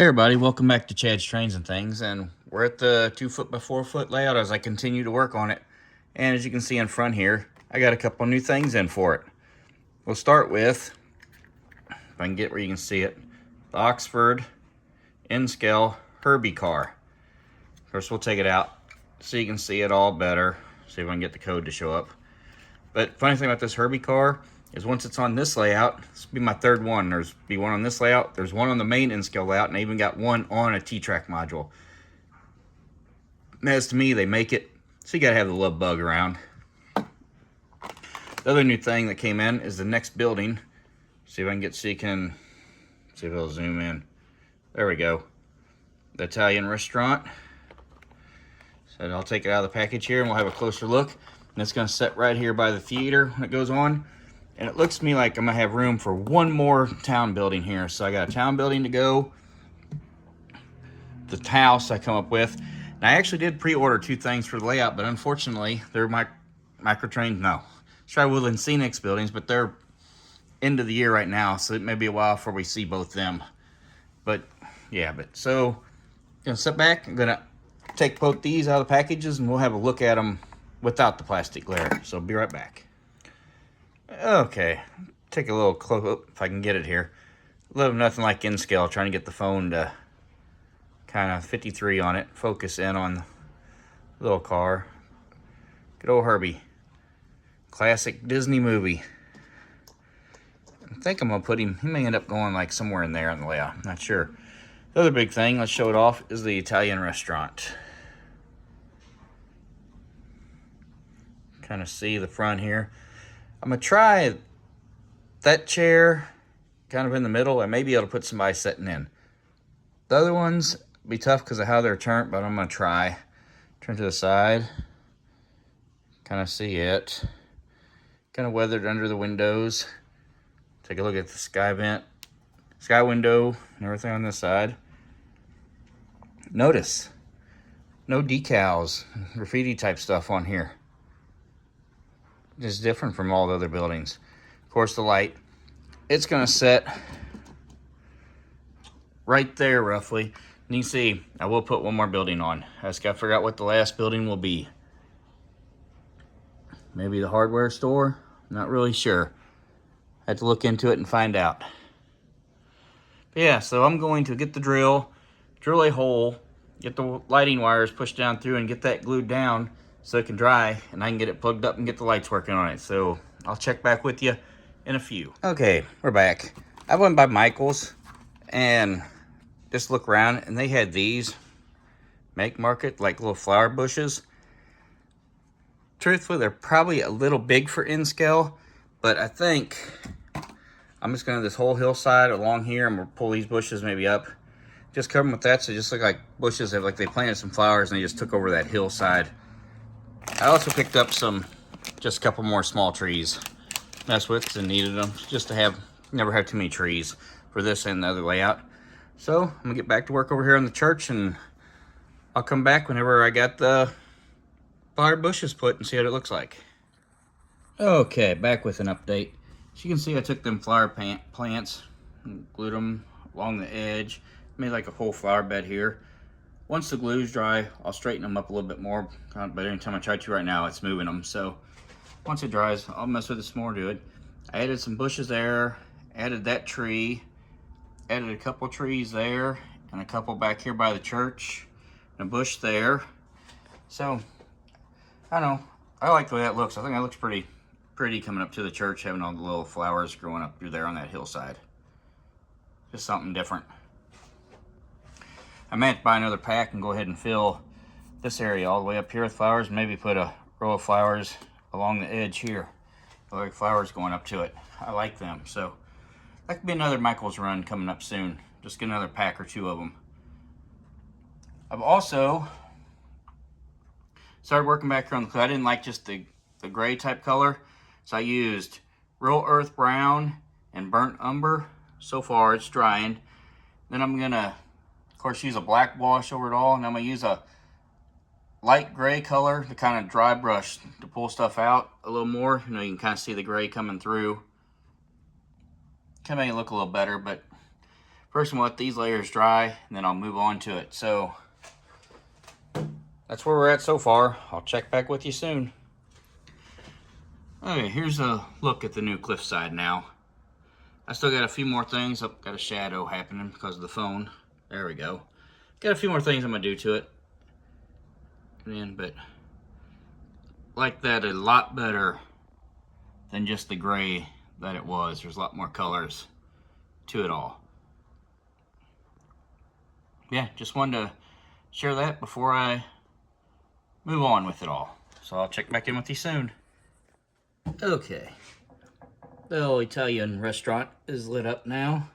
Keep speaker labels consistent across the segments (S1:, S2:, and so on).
S1: Hey everybody, welcome back to Chad's Trains and Things, and we're at the 2' by 4' layout as I continue to work on it. And as you can see in front here, I got a couple new things in for it. We'll start with, if I can get where you can see it, the Oxford N-Scale Herbie car. First we'll take it out so you can see it all better, see if I can get the code to show up. But funny thing about this Herbie car is once it's on this layout, this will be my third one. There's be one on this layout, there's one on the main N-Scale layout, and I even got one on a T-Track module. And as to me, they make it, so you gotta have the love bug around. The other new thing that came in is the next building. See if I can get, see if it'll zoom in. There we go. The Italian restaurant. So I'll take it out of the package here and we'll have a closer look. And it's gonna sit right here by the theater when it goes on. And it looks to me like I'm gonna have room for one more town building here. So I got a town building to go. The house I come up with. And I actually did pre-order two things for the layout, but unfortunately, they're micro-trained, no. Shywood and Scenics buildings, but they're end of the year right now, so it may be a while before we see both them. But, yeah, so, gonna sit back, I'm gonna take both these out of the packages, and we'll have a look at them without the plastic layer. So, be right back. Okay, take a little close up if I can get it here. A little nothing like N-Scale, trying to get the phone to kind of 53 on it, focus in on the little car. Good old Herbie. Classic Disney movie. I think I'm gonna put him, he may end up going like somewhere in there on the layout, I'm not sure. The other big thing, let's show it off, is the Italian restaurant. Kind of see the front here. I'm gonna try that chair kind of in the middle. I may be able to put somebody sitting in. The other ones be tough because of how they're turned, but I'm gonna try. Turn to the side. Kind of see it. Kind of weathered under the windows. Take a look at the sky vent, sky window, and everything on this side. Notice, no decals, graffiti type stuff on here. Just different from all the other buildings. Of course, the light, it's gonna set right there roughly. And you can see, I will put one more building on. I just gotta figure out what the last building will be. Maybe the hardware store, not really sure. I have to look into it and find out. But yeah, so I'm going to get the drill a hole, get the lighting wires pushed down through and get that glued down so it can dry and I can get it plugged up and get the lights working on it. So I'll check back with you in a few. Okay, we're back. I went by Michael's and just look around and they had these make market like little flower bushes. Truthfully, they're probably a little big for N-Scale, but I think I'm just gonna this whole hillside along here. I'm gonna pull these bushes maybe up, just cover them with that so they just look like bushes that like they planted some flowers and they just took over that hillside. I also picked up just a couple more small trees, mess with because I needed them just to have, never have too many trees for this and the other layout. So I'm gonna get back to work over here in the church and I'll come back whenever I got the flower bushes put and see what it looks like. Okay, back with an update. As you can see, I took them flower plants and glued them along the edge, made like a whole flower bed here. Once the glue's dry, I'll straighten them up a little bit more, but anytime I try to right now, it's moving them. So once it dries, I'll mess with it some more to it. I added some bushes there, added that tree, added a couple trees there, and a couple back here by the church, and a bush there. So, I don't know, I like the way that looks. I think that looks pretty coming up to the church, having all the little flowers growing up through there on that hillside. Just something different. I might buy another pack and go ahead and fill this area all the way up here with flowers. Maybe put a row of flowers along the edge here. Like flowers going up to it. I like them. So that could be another Michael's run coming up soon. Just get another pack or two of them. I've also started working back here on the clue. I didn't like just the gray type color. So I used real earth brown and burnt umber. So far it's drying. Then I'm gonna, of course, use a black wash over it all, and I'm gonna use a light gray color to kind of dry brush to pull stuff out a little more. You know, you can kind of see the gray coming through. Kind of make it look a little better, but First, I'm gonna let these layers dry, and then I'll move on to it. So that's where we're at so far. I'll check back with you soon. Okay, here's a look at the new cliffside now. I still got a few more things. I've got a shadow happening because of the phone. There we go. Got a few more things I'm gonna do to it. But like that a lot better than just the gray that it was. There's a lot more colors to it all. Yeah, just wanted to share that before I move on with it all. So I'll check back in with you soon. Okay. The old Italian restaurant is lit up now.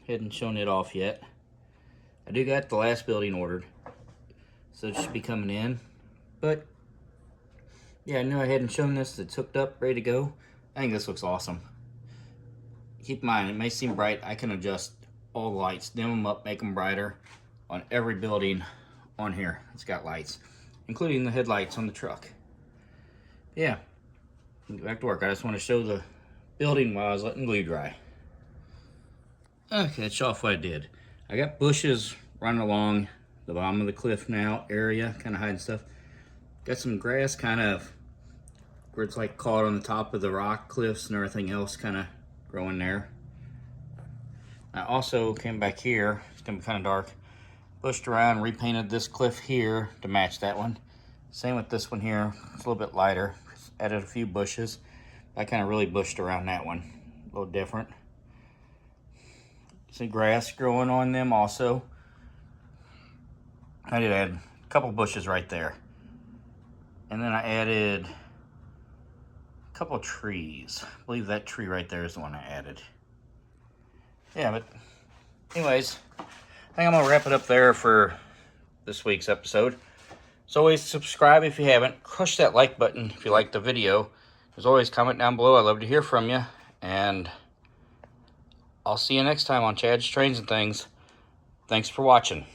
S1: Hadn't shown it off yet. I do got the last building ordered, so it should be coming in. But yeah, I knew I hadn't shown this. It's hooked up, ready to go. I think this looks awesome. Keep in mind, it may seem bright. I can adjust all the lights, dim them up, make them brighter on every building on here. It's got lights, including the headlights on the truck. Yeah, get back to work. I just want to show the building while I was letting glue dry. Okay, let's show off what I did. I got bushes running along the bottom of the cliff now area, kind of hiding stuff. Got some grass kind of where it's like caught on the top of the rock cliffs and everything else kind of growing there. I also came back here, it's gonna be kind of dark, pushed around, repainted this cliff here to match that one. Same with this one here, it's a little bit lighter. Added a few bushes. I kind of really bushed around that one, a little different. See grass growing on them also. I did add a couple bushes right there. And then I added a couple trees. I believe that tree right there is the one I added. Yeah, but anyways, I think I'm gonna wrap it up there for this week's episode. As always, subscribe if you haven't. Crush that like button if you liked the video. As always, comment down below. I'd love to hear from you. And I'll see you next time on Chad's Trains and Things. Thanks for watching.